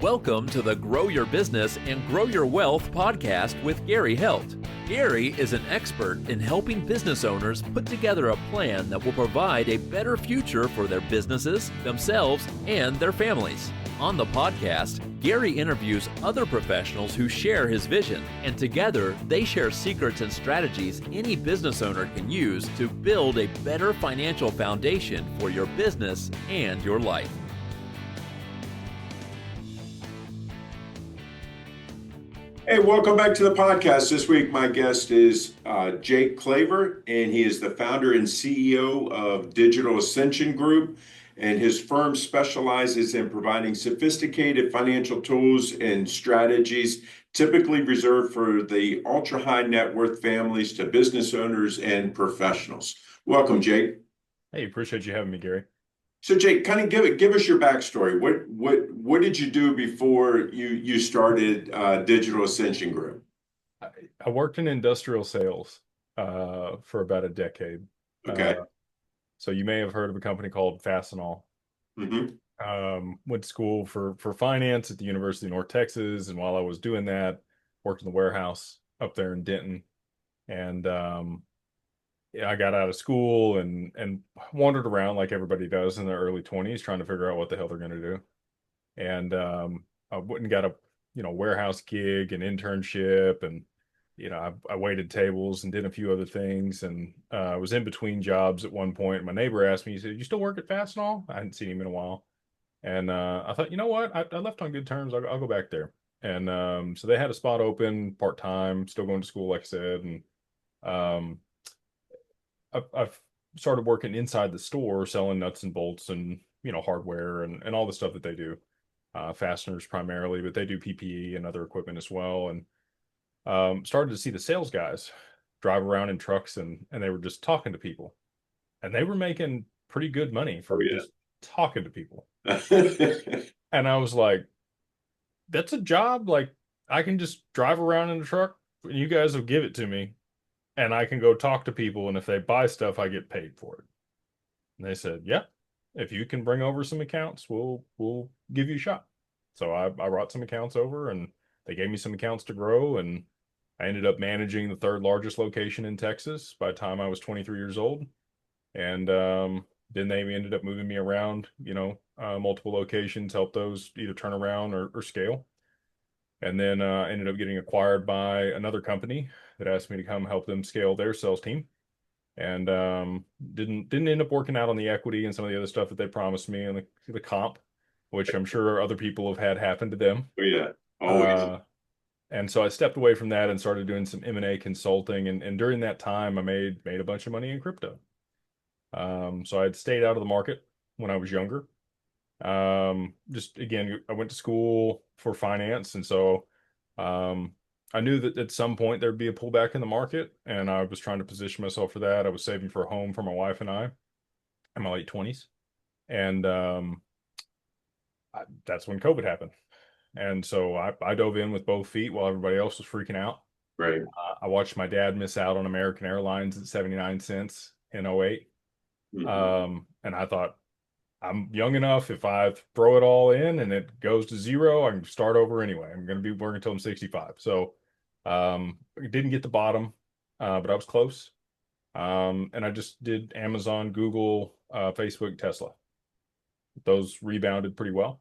Welcome to the Grow Your Business and Grow Your Wealth podcast with Gary Heldt. Gary is an expert in helping business owners put together a plan that will provide a better future for their businesses, themselves, and their families. On the podcast, Gary interviews other professionals who share his vision, and together they share secrets and strategies any business owner can use to build a better financial foundation for your business and your life. Hey, welcome back to the podcast. This week, my guest is Jake Claver, and he is the founder and CEO of Digital Ascension Group. And his firm specializes in providing sophisticated financial tools and strategies, typically reserved for the ultra-high net worth families to business owners and professionals. Welcome, Jake. Hey, appreciate you having me, Gary. So, Jake, kind of give us your backstory. What did you do before you started Digital Ascension Group? I worked in industrial sales for about a decade. Okay. So you may have heard of a company called Fastenal. Mm-hmm. Went to school for finance at the University of North Texas, and while I was doing that, worked in the warehouse up there in Denton. And I got out of school and wandered around like everybody does in their early 20s, trying to figure out what the hell they're going to do. And I went and got a warehouse gig, an internship, and I waited tables and did a few other things. And I was in between jobs at one point. My neighbor asked me, he said, "You still work at Fastenal?" I hadn't seen him in a while. And I thought, you know what? I left on good terms. I'll go back there. And so they had a spot open part-time, still going to school, like I said. And I've started working inside the store, selling nuts and bolts and, hardware and all the stuff that they do. Fasteners primarily, but they do PPE and other equipment as well. And started to see the sales guys drive around in trucks and they were just talking to people. And they were making pretty good money for just talking to people. And I was like, that's a job. Like, I can just drive around in a truck and you guys will give it to me. And I can go talk to people, and if they buy stuff, I get paid for it. And they said, "Yeah, if you can bring over some accounts, we'll give you a shot." So I brought some accounts over, and they gave me some accounts to grow, and I ended up managing the third largest location in Texas by the time I was 23 years old. And then they ended up moving me around, multiple locations, help those either turn around or scale. And then ended up getting acquired by another company that asked me to come help them scale their sales team. And didn't end up working out on the equity and some of the other stuff that they promised me and the comp, which I'm sure other people have had happen to them. Oh, yeah. Always. And so I stepped away from that and started doing some M&A consulting. And during that time, I made a bunch of money in crypto. So I'd stayed out of the market when I was younger. Just again, I went to school for finance, and so I knew that at some point there'd be a pullback in the market, and I was trying to position myself for that. I was saving for a home for my wife and I in my late 20s, and that's when COVID happened. And so I dove in with both feet while everybody else was freaking out. Right. I watched my dad miss out on American Airlines at 79 cents in 08. Mm-hmm. And I thought, I'm young enough, if I throw it all in and it goes to zero, I can start over anyway. I'm going to be working until I'm 65. So I didn't get the bottom, but I was close. And I just did Amazon, Google, Facebook, Tesla. Those rebounded pretty well.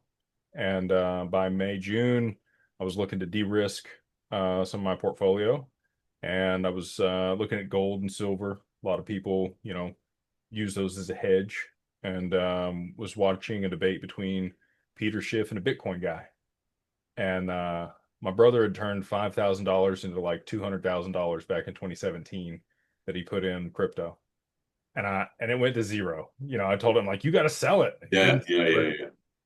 And by May, June, I was looking to de-risk some of my portfolio. And I was looking at gold and silver. A lot of people, use those as a hedge. And was watching a debate between Peter Schiff and a Bitcoin guy. And my brother had turned $5,000 into like $200,000 back in 2017 that he put in crypto. And it went to zero. I told him, like, you got to sell it. Yeah.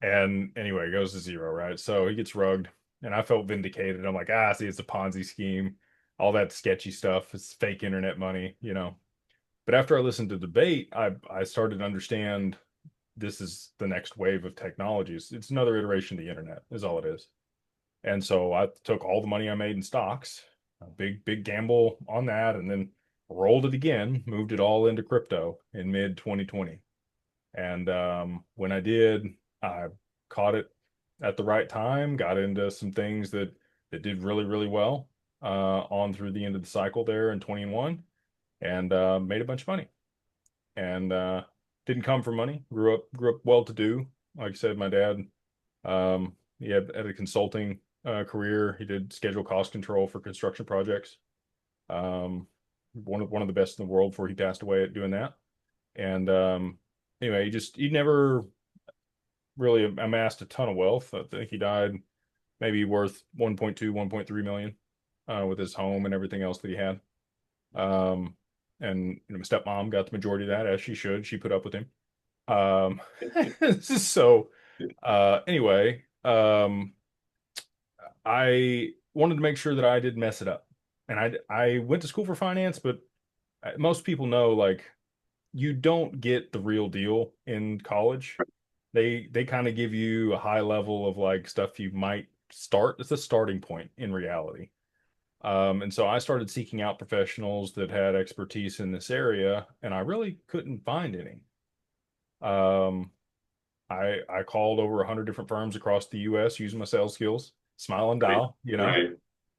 And anyway, it goes to zero, right? So he gets rugged. And I felt vindicated. I'm like, see, it's a Ponzi scheme. All that sketchy stuff. It's fake internet money, But after I listened to the debate, I started to understand this is the next wave of technologies. It's another iteration of the internet, is all it is. And so I took all the money I made in stocks, a big gamble on that, and then rolled it again, moved it all into crypto in mid 2020. And when I did, I caught it at the right time, got into some things that did really, really well on through the end of the cycle there in 21, and made a bunch of money. And didn't come from money. Grew up well to do. Like I said, my dad, he had a consulting career. He did schedule cost control for construction projects. One of the best in the world before he passed away at doing that. And anyway, he never really amassed a ton of wealth. I think he died maybe worth 1.2, 1.3 million with his home and everything else that he had. And my stepmom got the majority of that, as she should. She put up with him. Um, so anyway, I wanted to make sure that I didn't mess it up. And I went to school for finance, but most people know, like, you don't get the real deal in college. They kind of give you a high level of like stuff you might start. It's a starting point in reality. And so I started seeking out professionals that had expertise in this area, and I really couldn't find any. Um, I called over 100 different firms across the U.S. using my sales skills, smile and Right. dial, Right.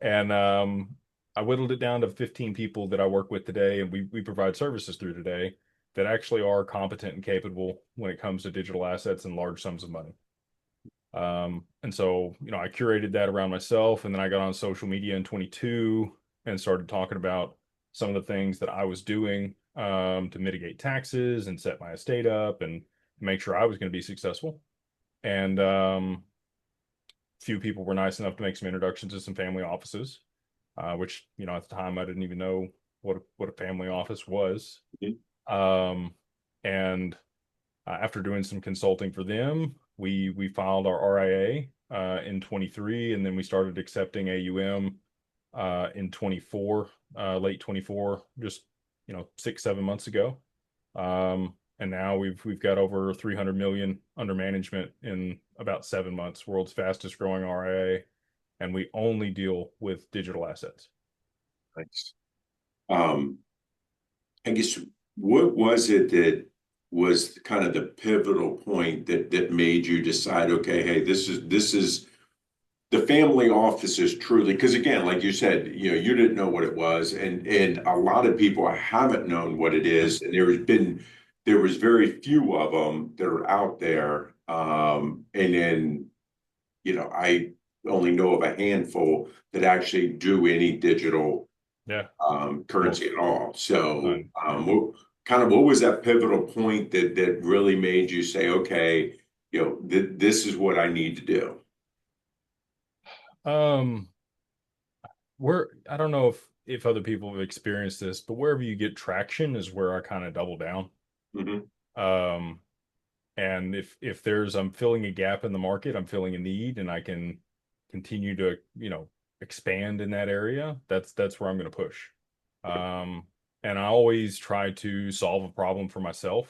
and I whittled it down to 15 people that I work with today, and we provide services through today that actually are competent and capable when it comes to digital assets and large sums of money. And so, I curated that around myself, and then I got on social media in 22 and started talking about some of the things that I was doing to mitigate taxes and set my estate up and make sure I was going to be successful. And few people were nice enough to make some introductions to some family offices, which, at the time I didn't even know what a family office was. Um, and after doing some consulting for them, we filed our RIA in 23, and then we started accepting AUM in 24, late 24, just 6-7 months ago. And now we've got over 300 million under management in about 7 months. World's fastest growing RIA, and we only deal with digital assets. Thanks. I guess, what was it that was kind of the pivotal point that made you decide, okay, hey, this is the family office is truly, because again, like you said, you didn't know what it was, and a lot of people haven't known what it is, and there was very few of them that are out there, and then I only know of a handful that actually do any digital Yeah. currency at all. So, None. what was that pivotal point that really made you say, okay, this is what I need to do? Um, where I don't know if other people have experienced this, but wherever you get traction is where I kind of double down. Hmm. Um, and if I'm filling a gap in the market, I'm filling a need, and I can continue to, expand in that area, that's where I'm going to push. Um, and I always try to solve a problem for myself,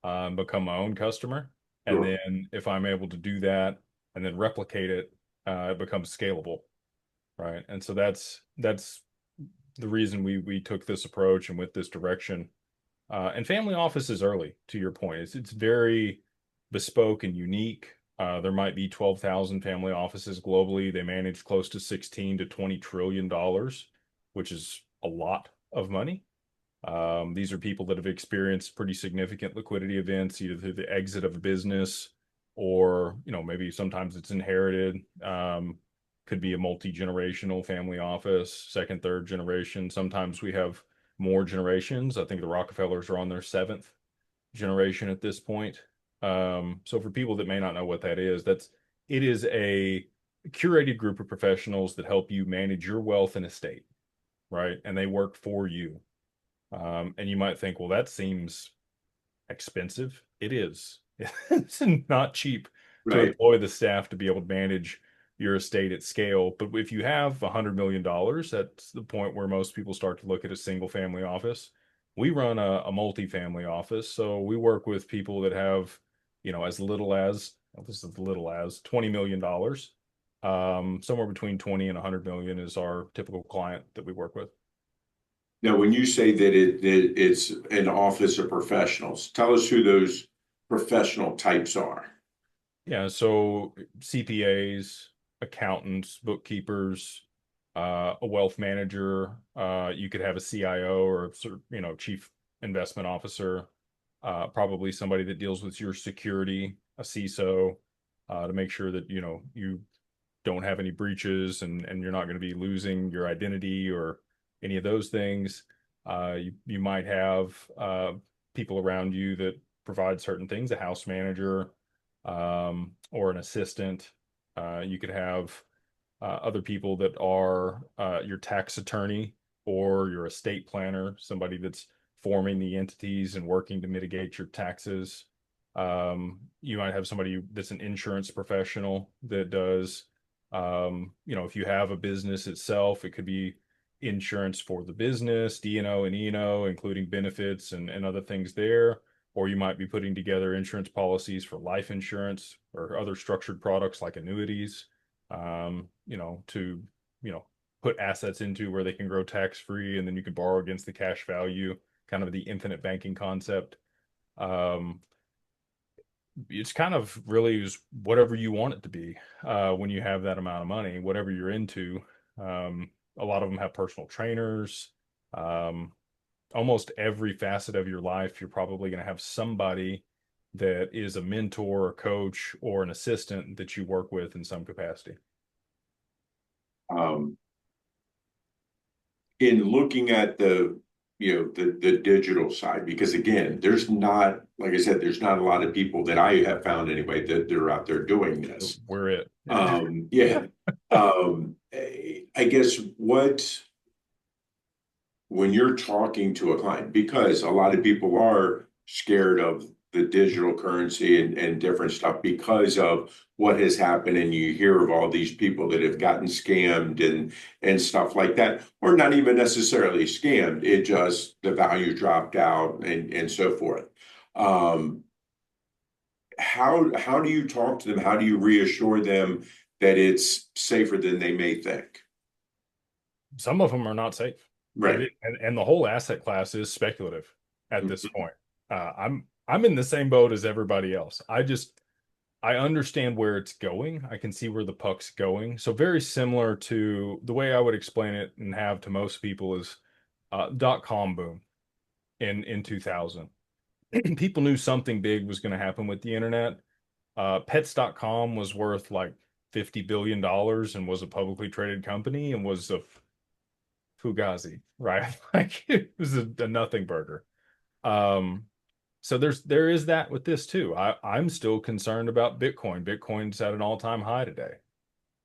become my own customer. And Sure. then if I'm able to do that and then replicate it, it becomes scalable. Right. And so that's the reason we took this approach and with this direction. And family office is early, to your point. It's very bespoke and unique. There might be 12,000 family offices globally. They manage close to 16 to 20 trillion dollars, which is a lot of money. These are people that have experienced pretty significant liquidity events, either through the exit of a business or, maybe sometimes it's inherited. Could be a multi-generational family office, second, third generation. Sometimes we have more generations. I think the Rockefellers are on their seventh generation at this point. So for people that may not know what that is, it is a curated group of professionals that help you manage your wealth and estate, right? And they work for you. And you might think, well, that seems expensive. It is. It's not cheap to Right. employ the staff to be able to manage your estate at scale. But if you have $100 million, that's the point where most people start to look at a single family office. We run a multi-family office. So we work with people that have, as little as, well, this is little as $20 million. Somewhere between 20 and 100 million is our typical client that we work with. Now, when you say that it's an office of professionals, tell us who those professional types are. Yeah, so CPAs, accountants, bookkeepers, a wealth manager, you could have a CIO or chief investment officer, probably somebody that deals with your security, a CISO, to make sure that you don't have any breaches and you're not going to be losing your identity or any of those things. You might have people around you that provide certain things, a house manager, or an assistant. You could have other people that are your tax attorney or your estate planner, somebody that's forming the entities and working to mitigate your taxes. You might have somebody that's an insurance professional that does, if you have a business itself, it could be insurance for the business, D&O and E&O, including benefits and other things there. Or you might be putting together insurance policies for life insurance or other structured products like annuities, to, put assets into where they can grow tax free and then you can borrow against the cash value, kind of the infinite banking concept. Um, it's kind of really is whatever you want it to be when you have that amount of money, whatever you're into. A lot of them have personal trainers. Um, Almost every facet of your life, you're probably going to have somebody that is a mentor, a coach, or an assistant that you work with in some capacity. Um, in looking at the digital side, because again, there's not, like I said, there's not a lot of people that I have found anyway that are out there doing this. We're it. Yeah. I guess when you're talking to a client, because a lot of people are scared of the digital currency and different stuff because of what has happened, and you hear of all these people that have gotten scammed and stuff like that, or not even necessarily scammed, it just the value dropped out and so forth. um how do you talk to them? How do you reassure them that it's safer than they may think? Some of them are not safe. Right. And the whole asset class is speculative at this Mhm. point. I'm in the same boat as everybody else. I understand where it's going. I can see where the puck's going. So very similar to the way I would explain it and have to most people is dot-com boom in 2000. People knew something big was going to happen with the internet. Pets.com was worth like $50 billion and was a publicly traded company and was a fugazi, right? Like it was a nothing burger. Um, so there is that with this too. I'm still concerned about Bitcoin. Bitcoin's at an all-time high today.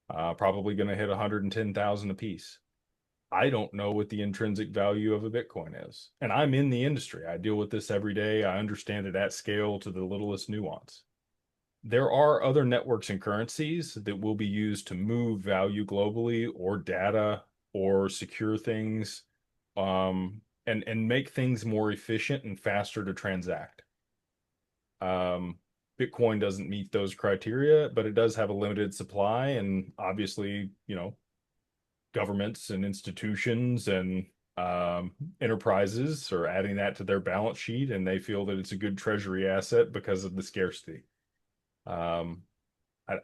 Probably going to hit 110,000 a piece. I don't know what the intrinsic value of a Bitcoin is. And I'm in the industry. I deal with this every day. I understand it at scale to the littlest nuance. There are other networks and currencies that will be used to move value globally or data or secure things, and make things more efficient and faster to transact. Um, Bitcoin doesn't meet those criteria, but it does have a limited supply. And obviously, governments and institutions and enterprises are adding that to their balance sheet, and they feel that it's a good treasury asset because of the scarcity. Um,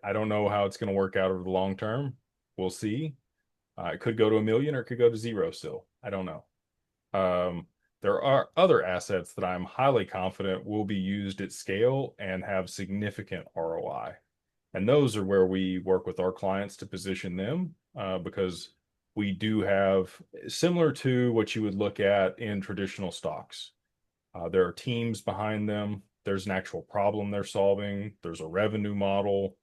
I don't know how it's going to work out over the long term. We'll see. It could go to 1 million or it could go to zero still. I don't know. Um, there are other assets that I'm highly confident will be used at scale and have significant ROI. And those are where we work with our clients to position them, because we do have, similar to what you would look at in traditional stocks. There are teams behind them. There's an actual problem they're solving. There's a revenue model.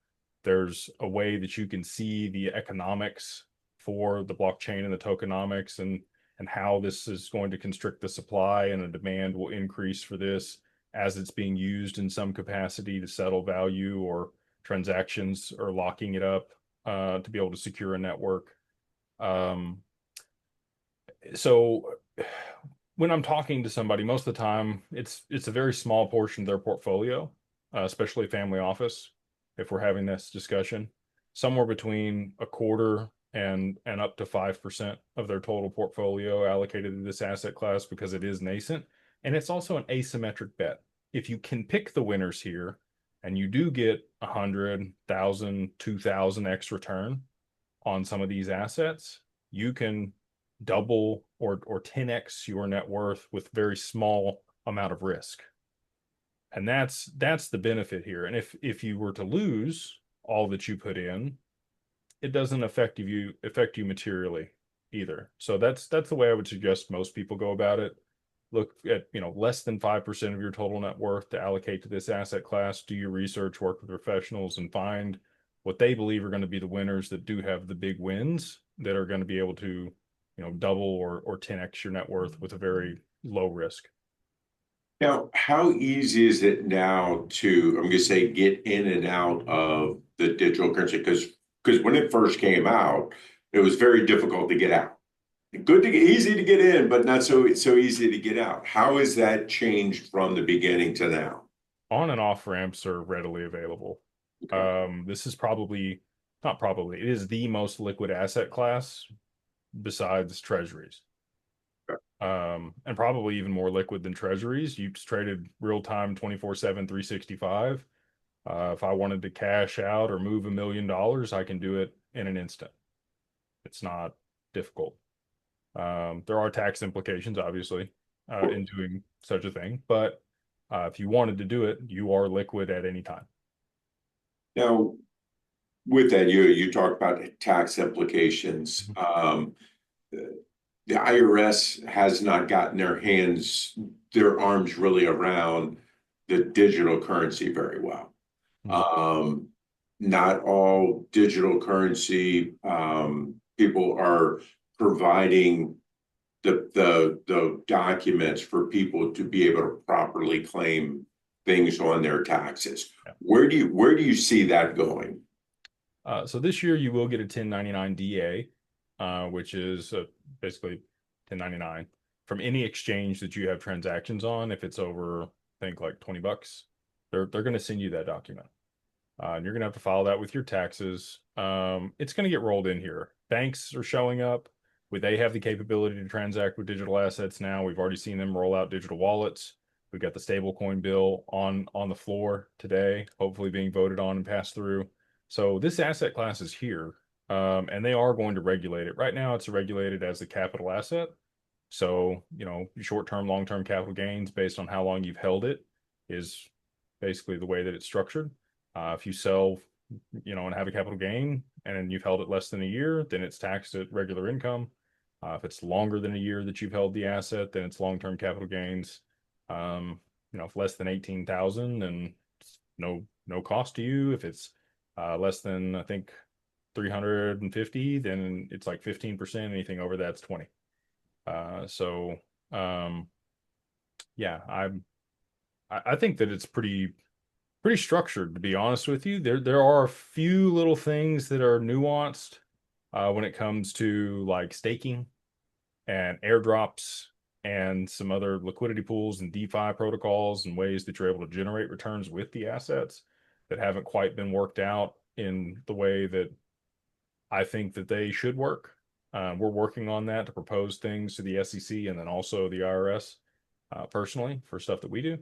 There's a way that you can see the economics for the blockchain and the tokenomics and how this is going to constrict the supply and the demand will increase for this as it's being used in some capacity to settle value or transactions or locking it up to be able to secure a network. Um, so when I'm talking to somebody, most of the time it's a very small portion of their portfolio, especially family office. If we're having this discussion, somewhere between a quarter and up to 5% of their total portfolio allocated to this asset class because it is nascent and it's also an asymmetric bet. If you can pick the winners here and you do get 100,000, 2,000x return on some of these assets, you can double or 10x your net worth with very small amount of risk. And that's the benefit here. And if you were to lose all that you put in, it doesn't affect you materially either. So that's the way I would suggest most people go about it. Look at, less than 5% of your total net worth to allocate to this asset class. Do your research, work with professionals, and find what they believe are going to be the winners that do have the big wins that are going to be able to, double or 10x your net worth with a very low risk. Now, how easy is it now to, I'm going to say, get in and out of the digital currency? Because when it first came out, it was very difficult to get out. Easy to get in, but not so easy to get out. How has that changed from the beginning to now? On and off ramps are readily available. Okay. This is not probably, it is the most liquid asset class besides treasuries. And probably even more liquid than treasuries. It's traded real time 24/7, 365. If I wanted to cash out or move $1 million, I can do it in an instant. It's not difficult. There are tax implications, obviously, in doing such a thing, but if you wanted to do it, you are liquid at any time. Now, with that, you talk about tax implications. The IRS has not gotten their arms really around the digital currency very well. Not all digital currency people are providing the documents for people to be able to properly claim things on their taxes. Yeah. Where do you see that going? So this year you will get a 1099 DA, which is basically 1099 from any exchange that you have transactions on. If it's over, I think, like $20, they're going to send you that document. And you're going to have to file that with your taxes. It's going to get rolled in here. Banks are showing up. They have the capability to transact with digital assets now. We've already seen them roll out digital wallets. We've got the stablecoin bill on the floor today, hopefully being voted on and passed through. So this asset class is here, and they are going to regulate it. Right now, it's regulated as a capital asset. So, short-term, long-term capital gains based on how long you've held it is basically the way that it's structured. If you sell, and have a capital gain and you've held it less than a year, then it's taxed at regular income. If it's longer than a year that you've held the asset, then it's long-term capital gains. If less than 18,000, then it's no cost to you. If it's less than, I think, 350, then it's like 15%. Anything over that's 20. Yeah, I think that it's pretty structured, to be honest with you. There are a few little things that are nuanced when it comes to like staking and airdrops and some other liquidity pools and DeFi protocols and ways that you're able to generate returns with the assets that haven't quite been worked out in the way that I think that they should work. We're working on that to propose things to the SEC and then also the IRS personally for stuff that we do.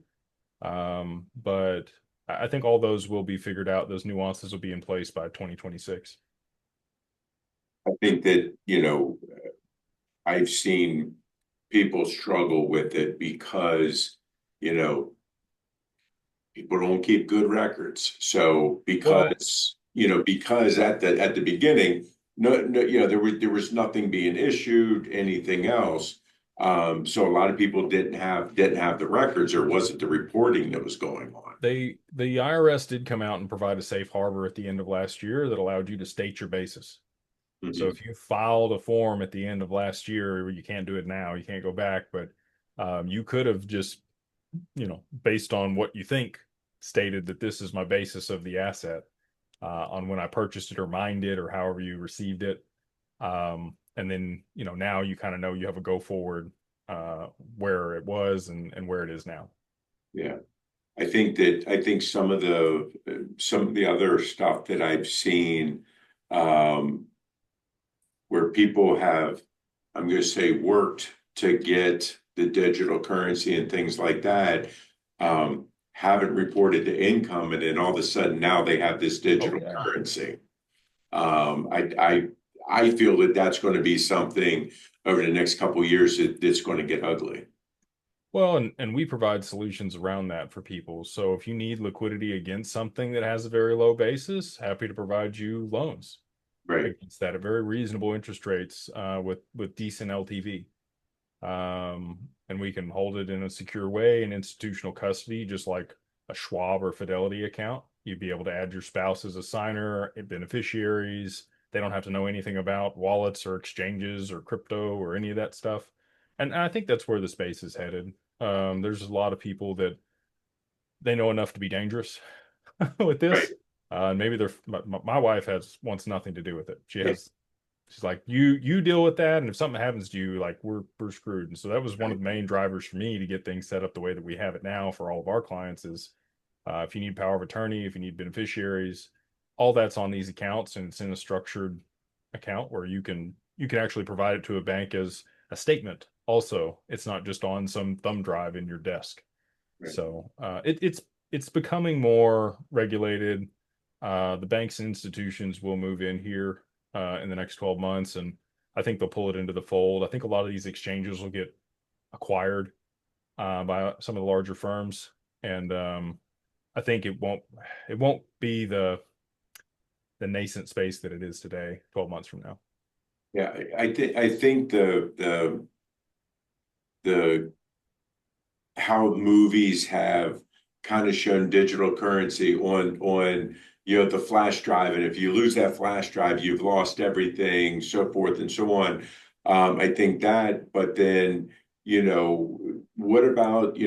But I think all those will be figured out. Those nuances will be in place by 2026. I think that, I've seen people struggle with it because, people don't keep good records. So because at the beginning, there was nothing being issued, anything else. So a lot of people didn't have the records, or wasn't the reporting that was going on. The IRS did come out and provide a safe harbor at the end of last year that allowed you to state your basis. Mm-hmm. So if you filed a form at the end of last year, you can't do it now, you can't go back, but you could have just, based on what you think, stated that this is my basis of the asset on when I purchased it or mined it or however you received it. And then, now you kind of know you have a go forward where it was and where it is now. Yeah. I think some of the other stuff that I've seen where people have, I'm going to say, worked to get the digital currency and things like that, haven't reported the income, and then all of a sudden now they have this Oh digital yeah. currency. I feel that that's going to be something over the next couple of years that's going to get ugly. Well, and we provide solutions around that for people. So if you need liquidity against something that has a very low basis, happy to provide you loans Right. against that at very reasonable interest rates with decent LTV. And we can hold it in a secure way in institutional custody, just like a Schwab or Fidelity account. You'd be able to add your spouse as a signer, beneficiaries. They don't have to know anything about wallets or exchanges or crypto or any of that stuff. And I think that's where the space is headed. There's a lot of people that they know enough to be dangerous with Right. this. Maybe my wife wants nothing to do with it. Yeah. She's like, you deal with that, and if something happens to you, like we're screwed. And so that was one of the main drivers for me to get things set up the way that we have it now for all of our clients is if you need power of attorney, if you need beneficiaries, all that's on these accounts, and it's in a structured account where you can actually provide it to a bank as a statement. Also, it's not just on some thumb drive in your desk. Right. So it's becoming more regulated. The banks and institutions will move in here in the next 12 months, and I think they'll pull it into the fold. I think a lot of these exchanges will get acquired by some of the larger firms, and I think it won't be the nascent space that it is today 12 months from now. Yeah. I think the how movies have kind of shown digital currency on the flash drive, and if you lose that flash drive, you've lost everything, so forth and so on. I think that, but then what about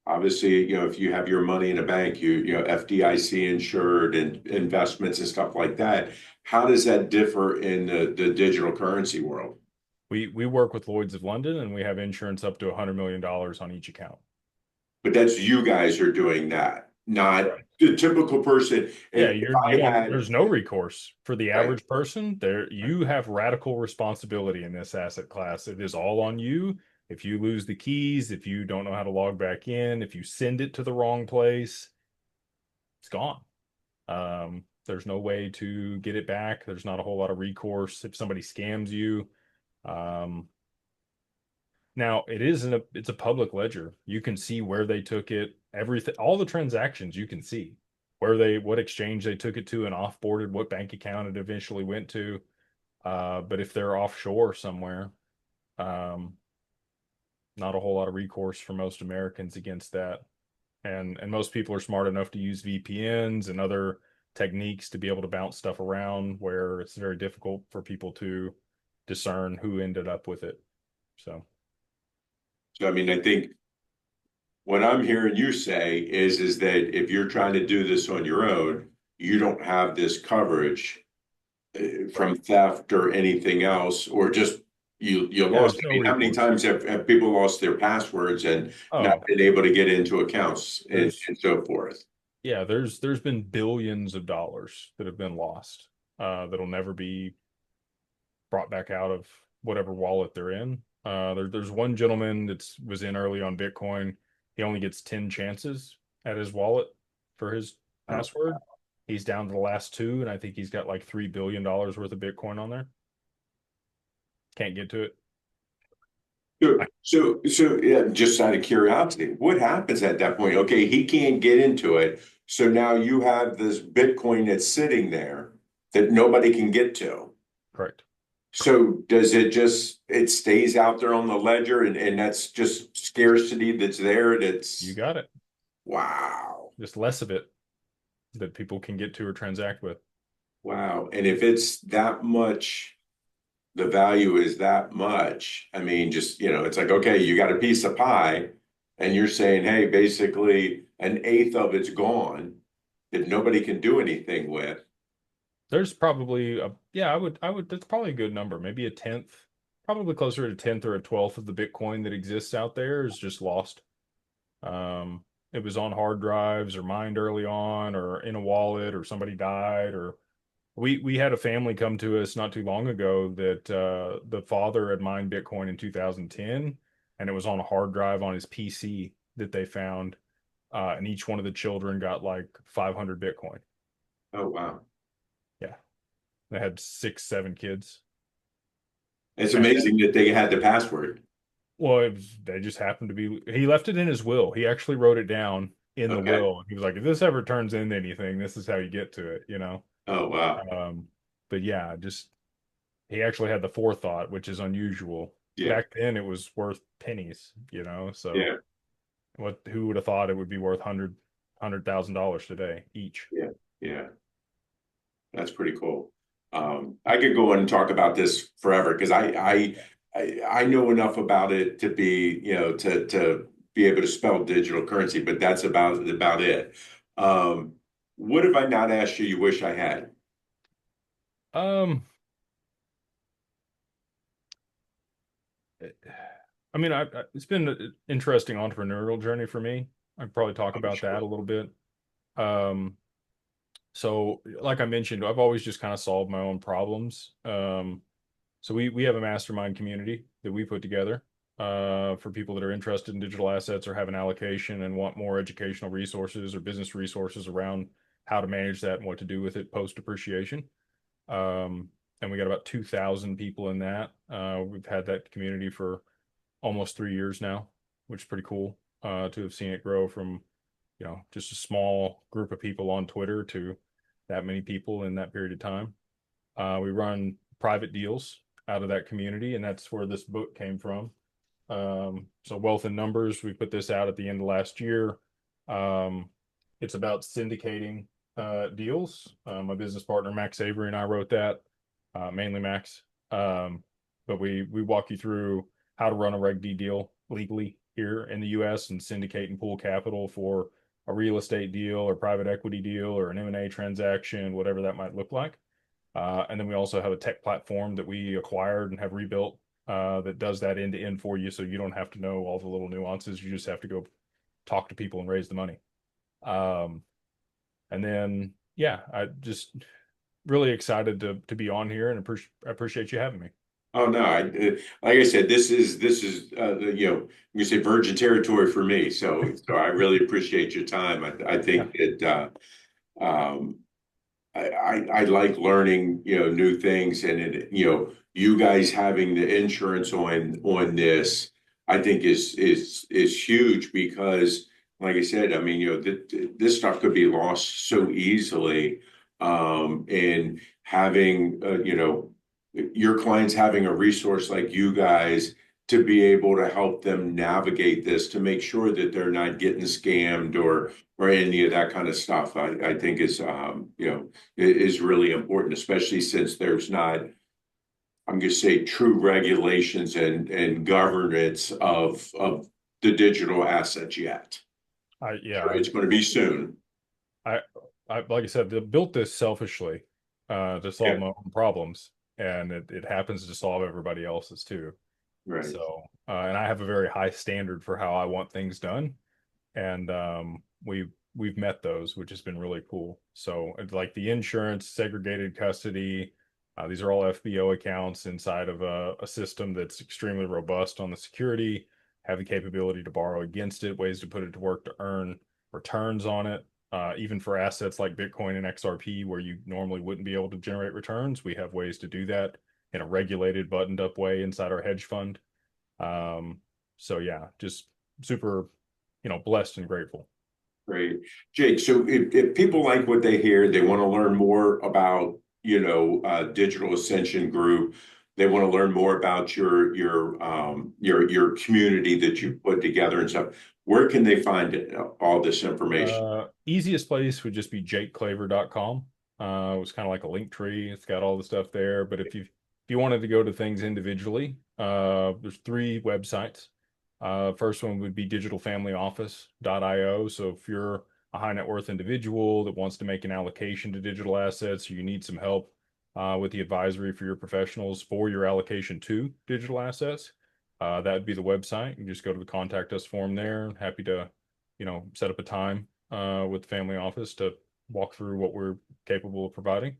obviously if you have your money in a bank, FDIC insured and investments and stuff like that. How does that differ in the digital currency world? We work with Lloyd's of London, and we have insurance up to $100 million on each account. But that's you guys are doing that, not Correct. the typical person. Yeah, If I had, there's no recourse for the right, average person. You have radical responsibility in this asset class. It is all on you. If you lose the keys, if you don't know how to log back in, if you send it to the wrong place, it's gone. There's no way to get it back. There's not a whole lot of recourse if somebody scams you. Um, Now it's a public ledger. You can see where they took it, everything, all the transactions you can see what exchange they took it to and offboarded, what bank account it eventually went to. But if they're offshore somewhere, um, not a whole lot of recourse for most Americans against that. And most people are smart enough to use VPNs and other techniques to be able to bounce stuff around where it's very difficult for people to discern who ended up with it. So. so I mean, I think what I'm hearing you say is that if you're trying to do this on your own, you don't have this coverage from theft or anything else, or just you Yeah, lost. there's no I mean, how many recourse. times have people lost their passwords and not Oh, been able to get into accounts and, there's and so forth? yeah, there's been billions of dollars that have been lost that'll never be brought back out of whatever wallet they're in. There's one gentleman that was in early on Bitcoin. He only gets 10 chances at his wallet for his Oh. password. He's down to the last two, and I think he's got like $3 billion worth of Bitcoin on there. Can't get to it. So yeah, just out of curiosity, what happens at that point? Okay, he can't get into it. So now you have this Bitcoin that's sitting there that nobody can get to. Correct. So does it stays out there on the ledger, and that's just scarcity that's there? You That's got it. wow. Just less of it that people can get to or transact with. Wow. And if it's that much, the value is that much. I mean, just, it's like, okay, you got a piece of pie, and you're saying, hey, basically an eighth of it's gone that nobody can do anything with. There's probably yeah, I would that's probably a good number. Maybe a tenth, probably closer to a tenth or a twelfth of the Bitcoin that exists out there is just lost. It was on hard drives or mined early on or in a wallet or somebody died or we had a family come to us not too long ago that the father had mined Bitcoin in 2010 and it was on a hard drive on his PC that they found and each one of the children got like 500 Bitcoin. Oh, wow. Yeah, they had 6, 7 kids. It's And amazing that they had the password. well, they just happened to be. He left it in his will. He actually wrote it down in the Okay. will. He was like, if this ever turns into anything, this is how you get to it. Oh, wow. But yeah, just he actually had the forethought, which is unusual. Yeah. Back then, it was worth pennies. So Yeah. who would have thought it would be worth $100,000 today each? Yeah. Yeah. That's pretty cool. I could go on and talk about this forever because I know enough about it to be, to be able to spell digital currency, but that's about it. Um, what have I not asked you you wish I had? Um, I mean, it's been an interesting entrepreneurial journey for me. I'd probably talk I'm about sure. that a little bit. Um, so like I mentioned, I've always just kind of solved my own problems. So we have a mastermind community that we put together for people that are interested in digital assets or have an allocation and want more educational resources or business resources around how to manage that and what to do with it post depreciation. And we got about 2,000 people in that. We've had that community for almost 3 years now, which is pretty cool to have seen it grow from, just a small group of people on Twitter to that many people in that period of time. We run private deals out of that community, and that's where this book came from. So Wealth in Numbers, we put this out at the end of last year. Um, it's about syndicating deals. My business partner Max Avery and I wrote that, mainly Max. But we walk you through how to run a Reg D deal legally here in the U.S. and syndicate and pool capital for a real estate deal or private equity deal or an M&A transaction, whatever that might look like. And then we also have a tech platform that we acquired and have rebuilt that does that end to end for you. So you don't have to know all the little nuances. You just have to go talk to people and raise the money. Um, and then, yeah, I just really excited to be on here and appreciate you having me. Oh no, like I said, this is I'm gonna say virgin territory for me. So I really appreciate your time. I Yeah. think that I like learning, new things, and you guys having the insurance on this, I think is huge because, like I said, I mean, this stuff could be lost so easily, and having, your clients having a resource like you guys to be able to help them navigate this to make sure that they're not getting scammed or any of that kind of stuff. I think is really important, especially since there's not, I'm going to say, true regulations and governance of the digital assets yet. Sure, Yeah, it's going to be soon. I, I like I said, they built this selfishly to solve Yeah, my own problems, and it happens to solve everybody else's too. right. So, and I have a very high standard for how I want things done, and we've met those, which has been really cool. So, it's like the insurance, segregated custody, these are all FBO accounts inside of a system that's extremely robust on the security, have the capability to borrow against it, ways to put it to work to earn returns on it. Even for assets like Bitcoin and XRP, where you normally wouldn't be able to generate returns, we have ways to do that in a regulated, buttoned up way inside our hedge fund. Um, so yeah, just super, blessed and grateful. Great. Jake, so if people like what they hear, they want to learn more about, Digital Ascension Group, they want to learn more about your community that you put together and stuff, where can they find it, all this information? Easiest place would just be jakeclaver.com. It was kind of like a link tree. It's got all the stuff there. But if you wanted to go to things individually, there's 3 websites. First one would be digitalfamilyoffice.io. So if you're a high net worth individual that wants to make an allocation to digital assets, or you need some help with the advisory for your professionals for your allocation to digital assets, that would be the website. You can just go to the contact us form there. Happy to, set up a time with the family office to walk through what we're capable of providing.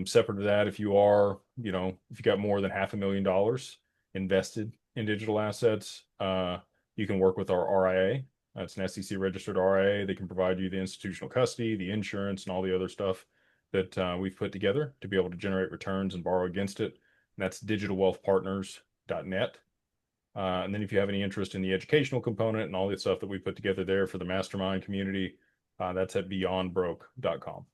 Separate to that, if you are, if you got more than $500,000 invested in digital assets, you can work with our RIA. It's an SEC registered RIA. They can provide you the institutional custody, the insurance, and all the other stuff that we've put together to be able to generate returns and borrow against it. And that's digitalwealthpartners.net. And then if you have any interest in the educational component and all the stuff that we put together there for the mastermind community, that's at beyondbroke.com.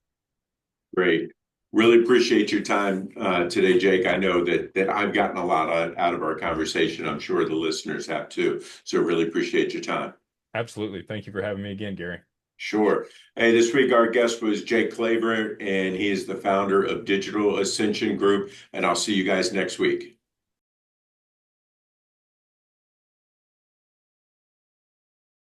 Great. Really appreciate your time today, Jake. I know that I've gotten a lot out of our conversation. I'm sure the listeners have too. So really appreciate your time. Absolutely. Thank you for having me again, Gary. Sure. Hey, this week our guest was Jake Claver, and he is the founder of Digital Ascension Group. And I'll see you guys next week.